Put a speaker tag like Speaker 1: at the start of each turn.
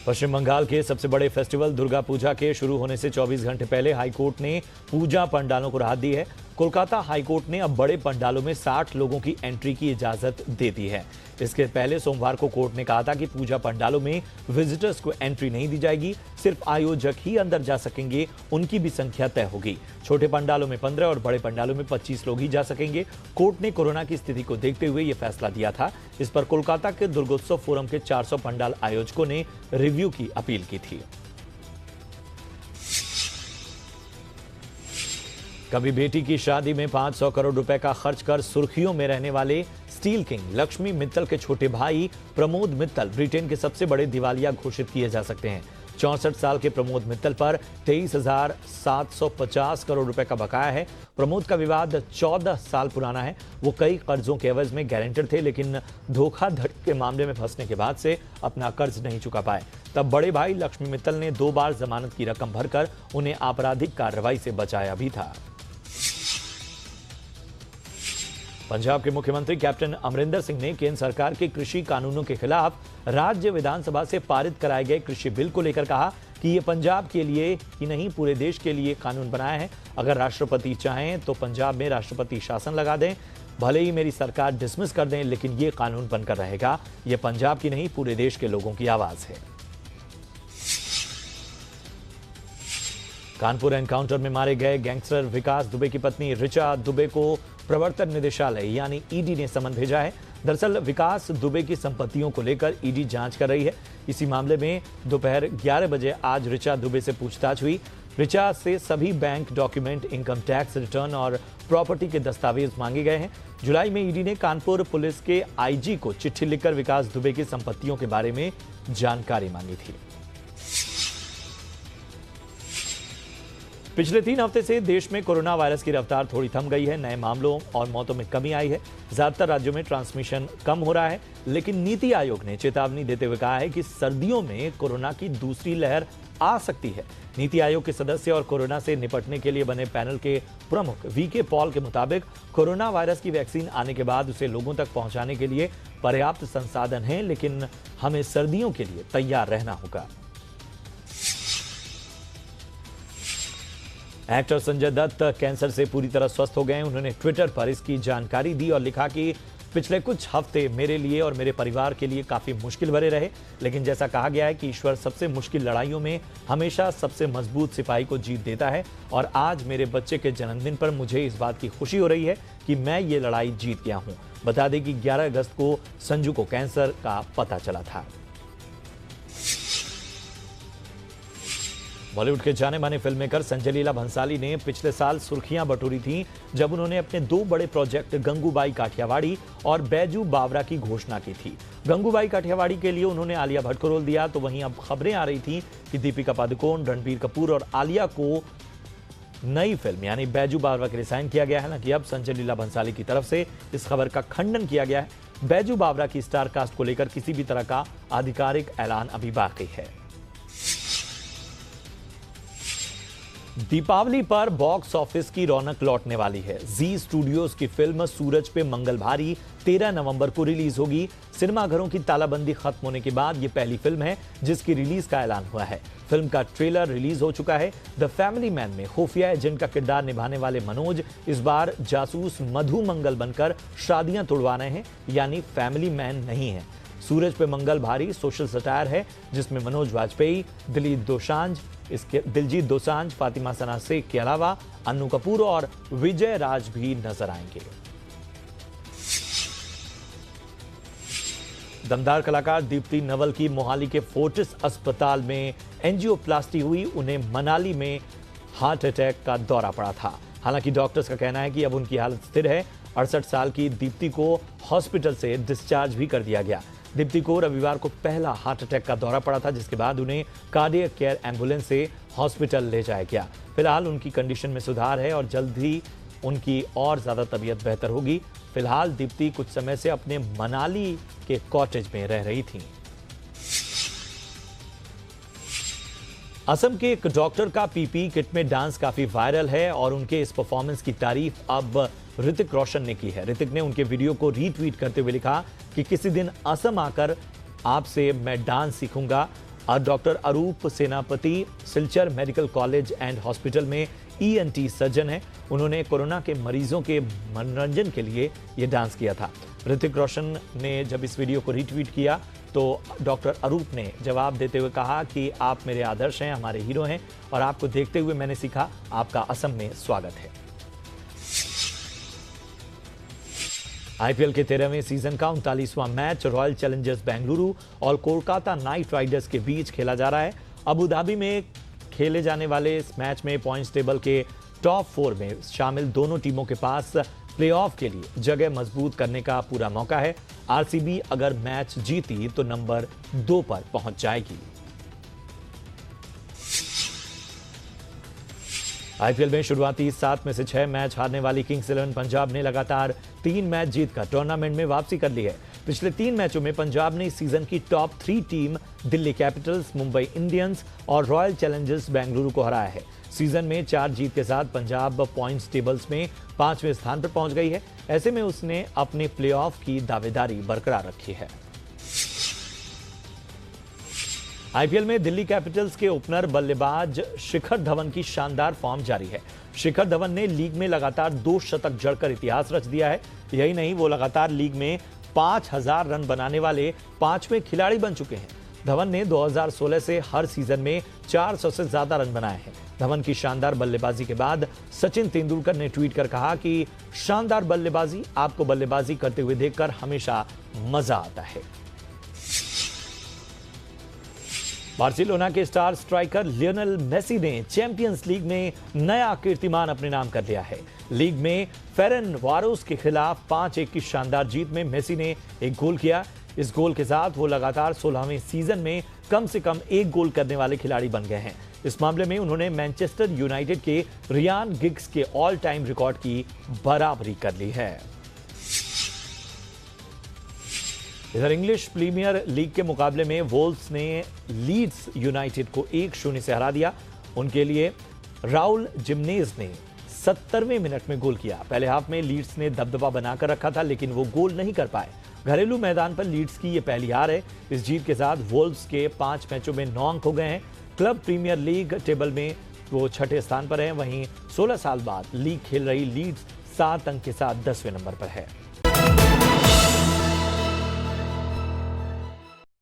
Speaker 1: पश्चिम बंगाल के सबसे बड़े फेस्टिवल दुर्गा पूजा के शुरू होने से 24 घंटे पहले हाईकोर्ट ने पूजा पंडालों को राहत दी है। कोलकाता हाईकोर्ट ने अब बड़े पंडालों में 60 लोगों की एंट्री की इजाजत दे दी है। इसके पहले सोमवार को कोर्ट ने कहा था कि पूजा पंडालों में विजिटर्स को एंट्री नहीं दी जाएगी, सिर्फ आयोजक ही अंदर जा सकेंगे, उनकी भी संख्या तय होगी। छोटे पंडालों में 15 और बड़े पंडालों में 25 लोग ही जा सकेंगे। कोर्ट ने कोरोना की स्थिति को देखते हुए यह फैसला दिया था। इस पर कोलकाता के दुर्गोत्सव फोरम के 400 पंडाल आयोजकों ने रिव्यू की अपील की थी। कभी बेटी की शादी में 500 करोड़ रुपए का खर्च कर सुर्खियों में रहने वाले स्टील किंग लक्ष्मी मित्तल के छोटे भाई प्रमोद मित्तल ब्रिटेन के सबसे बड़े दिवालिया घोषित किए जा सकते हैं। 64 साल के प्रमोद मित्तल पर 23,750 करोड़ रुपए का बकाया है। प्रमोद का विवाद 14 साल पुराना है। वो कई कर्जों के एवज में गारंटर थे, लेकिन धोखाधड़ी के मामले में फंसने के बाद से अपना कर्ज नहीं चुका पाए। तब बड़े भाई लक्ष्मी मित्तल ने 2 बार जमानत की रकम भरकर उन्हें आपराधिक कार्रवाई से बचाया भी था। पंजाब के मुख्यमंत्री कैप्टन अमरिंदर सिंह ने केंद्र सरकार के कृषि कानूनों के खिलाफ राज्य विधानसभा से पारित कराए गए कृषि बिल को लेकर कहा कि ये पंजाब के लिए ही नहीं पूरे देश के लिए कानून बनाया है। अगर राष्ट्रपति चाहें तो पंजाब में राष्ट्रपति शासन लगा दें, भले ही मेरी सरकार डिसमिस कर दें, लेकिन ये कानून बनकर रहेगा। ये पंजाब की नहीं पूरे देश के लोगों की आवाज है। कानपुर एनकाउंटर में मारे गए गैंगस्टर विकास दुबे की पत्नी ऋचा दुबे को प्रवर्तन निदेशालय यानी ईडी ने समन भेजा है। दरअसल विकास दुबे की संपत्तियों को लेकर ईडी जांच कर रही है। इसी मामले में दोपहर 11 बजे आज ऋचा दुबे से पूछताछ हुई। ऋचा से सभी bank document, income tax return और प्रॉपर्टी के दस्तावेज मांगे गए हैं। जुलाई में ईडी ने कानपुर पुलिस के आईजी को चिट्ठी लिखकर विकास दुबे की संपत्तियों के बारे में जानकारी मांगी थी। पिछले 3 हफ्ते से देश में कोरोना वायरस की रफ्तार थोड़ी थम गई है। नए मामलों और मौतों में कमी आई है। ज्यादातर राज्यों में ट्रांसमिशन कम हो रहा है, लेकिन नीति आयोग ने चेतावनी देते हुए कहा है कि सर्दियों में कोरोना की दूसरी लहर आ सकती है। नीति आयोग के सदस्य और कोरोना से निपटने के लिए बने पैनल के प्रमुख वीके पॉल के मुताबिक कोरोना वायरस की वैक्सीन आने के बाद उसे लोगों तक पहुंचाने के लिए पर्याप्त संसाधन हैं, लेकिन हमें सर्दियों के लिए तैयार रहना होगा। एक्टर संजय दत्त कैंसर से पूरी तरह स्वस्थ हो गए हैं। उन्होंने ट्विटर पर इसकी जानकारी दी और लिखा कि पिछले कुछ हफ्ते मेरे लिए और मेरे परिवार के लिए काफी मुश्किल भरे रहे, लेकिन जैसा कहा गया है कि ईश्वर सबसे मुश्किल लड़ाइयों में हमेशा सबसे मजबूत सिपाही को जीत देता है। और आज मेरे बच्चे के जन्मदिन पर मुझे इस बात की खुशी हो रही है कि मैं ये लड़ाई जीत गया हूं। बता दें कि 11 अगस्त को संजू को कैंसर का पता चला था। बॉलीवुड के जाने माने फिल्ममेकर संजय लीला भंसाली ने पिछले साल सुर्खियां बटोरी थीं जब उन्होंने अपने 2 बड़े प्रोजेक्ट गंगूबाई काठियावाड़ी और बैजू बावरा की घोषणा की थी। गंगूबाई काठियावाड़ी के लिए उन्होंने आलिया भट्ट को रोल दिया, तो वहीं अब खबरें आ रही थी कि दीपिका पादुकोण, रणबीर कपूर और आलिया को नई फिल्म यानी बैजू बावरा के लिए साइन किया गया है। हालांकि अब संजय लीला भंसाली की तरफ से इस खबर का खंडन किया गया है। बैजू बावरा की स्टार कास्ट को लेकर किसी भी तरह का आधिकारिक ऐलान अभी बाकी है। दीपावली पर बॉक्स ऑफिस की रौनक लौटने वाली है। जी स्टूडियोज की फिल्म सूरज पे मंगल भारी 13 नवंबर को रिलीज होगी। सिनेमाघरों की तालाबंदी खत्म होने के बाद ये पहली फिल्म है जिसकी रिलीज का ऐलान हुआ है। फिल्म का ट्रेलर रिलीज हो चुका है। द फैमिली मैन में खुफिया एजेंट का किरदार निभाने वाले मनोज इस बार जासूस मधु मंगल बनकर शादियां तोड़वा रहे हैं, यानी फैमिली मैन नहीं है। सूरज पे मंगल भारी सोशल सटायर है जिसमें मनोज वाजपेयी, दिलजीत दोसांझ, फातिमा सना शेख के अलावा अन्नू कपूर और विजय राज भी नजर आएंगे। दमदार कलाकार दीप्ति नवल की मोहाली के फोर्टिस अस्पताल में एंजियोप्लास्टी हुई। उन्हें मनाली में हार्ट अटैक का दौरा पड़ा था। हालांकि डॉक्टर्स का कहना है कि अब उनकी हालत स्थिर है। 68 साल की दीप्ति को हॉस्पिटल से डिस्चार्ज भी कर दिया गया। दीप्ति को रविवार को पहला हार्ट अटैक का दौरा पड़ा था, जिसके बाद उन्हें कार्डियक केयर एम्बुलेंस से हॉस्पिटल ले जाया गया। फिलहाल उनकी कंडीशन में सुधार है और जल्द ही उनकी और ज्यादा तबीयत बेहतर होगी। फिलहाल दीप्ति कुछ समय से अपने मनाली के कॉटेज में रह रही थी। असम के एक डॉक्टर का पीपी किट में डांस काफी वायरल है और उनके इस परफॉर्मेंस की तारीफ अब ऋतिक रोशन ने की है। ऋतिक ने उनके वीडियो को रीट्वीट करते हुए लिखा कि किसी दिन असम आकर आपसे मैं डांस सीखूंगा। डॉक्टर अरूप सेनापति Silchar medical college and hospital में ईएनटी सर्जन है। उन्होंने कोरोना के मरीजों के मनोरंजन के लिए ये डांस किया था। ऋतिक रोशन ने जब इस वीडियो को रीट्वीट किया तो डॉक्टर अरूप ने जवाब देते हुए कहा कि आप मेरे आदर्श हैं, हमारे हीरो हैं और आपको देखते हुए मैंने सीखा, आपका असम में स्वागत है। आईपीएल के 13वें सीजन का 39वां मैच रॉयल चैलेंजर्स बेंगलुरु और कोलकाता नाइट राइडर्स के बीच खेला जा रहा है। अबू धाबी में खेले जाने वाले इस मैच में पॉइंट्स टेबल के टॉप 4 में शामिल दोनों टीमों के पास प्लेऑफ के लिए जगह मजबूत करने का पूरा मौका है। आरसीबी अगर मैच जीती तो नंबर 2 पर पहुंच जाएगी। आईपीएल में शुरुआती 7 में से 6 मैच हारने वाली किंग्स 11 पंजाब ने लगातार 3 मैच जीतकर टूर्नामेंट में वापसी कर ली है। पिछले 3 मैचों में पंजाब ने इस सीजन की top 3 team Delhi Capitals, Mumbai Indians और रॉयल चैलेंजर्स बेंगलुरु को हराया है। सीजन में 4 जीत के साथ पंजाब पॉइंट्स टेबल्स में 5वें स्थान पर पहुंच गई है। ऐसे में उसने अपने प्लेऑफ की दावेदारी बरकरार रखी है। आईपीएल में दिल्ली कैपिटल्स के ओपनर बल्लेबाज शिखर धवन की शानदार फॉर्म जारी है। शिखर धवन ने लीग में लगातार 2 शतक जड़कर इतिहास रच दिया है। यही नहीं, वो लगातार लीग में 5000 रन बनाने वाले 5वें खिलाड़ी बन चुके हैं। धवन ने 2016 से हर सीजन में 400 से ज्यादा रन बनाए हैं। धवन की शानदार बल्लेबाजी के बाद सचिन तेंदुलकर ने ट्वीट कर कहा कि शानदार बल्लेबाजी, आपको बल्लेबाजी करते हुए देखकर हमेशा मजा आता है। बार्सिलोना के स्टार स्ट्राइकर लियोनेल मेसी ने चैंपियंस लीग में नया कीर्तिमान अपने नाम कर लिया है। लीग में फेरेनवारोस के खिलाफ 5-1 की शानदार जीत में मेसी ने एक गोल किया। इस गोल के साथ वो लगातार 16वें सीजन में कम से कम 1 गोल करने वाले खिलाड़ी बन गए हैं। इस मामले में उन्होंने मैनचेस्टर यूनाइटेड के रियान गिग्स के ऑल टाइम रिकॉर्ड की बराबरी कर ली है। इधर इंग्लिश प्रीमियर लीग के मुकाबले में वोल्व्स ने लीड्स यूनाइटेड को 1-0 से हरा दिया। उनके लिए राउल जिमनेज ने 70वें मिनट में गोल किया। पहले हाफ में लीड्स ने दबदबा बनाकर रखा था, लेकिन वो गोल नहीं कर पाए। घरेलू मैदान पर लीड्स की ये पहली हार है। इस जीत के साथ वोल्व्स के 5 मैचों में 9 अंक हो गए हैं। क्लब प्रीमियर लीग टेबल में वो 6ठे स्थान पर हैं। वहीं 16 साल बाद लीग खेल रही लीड्स 7 अंक के साथ 10वें नंबर पर है।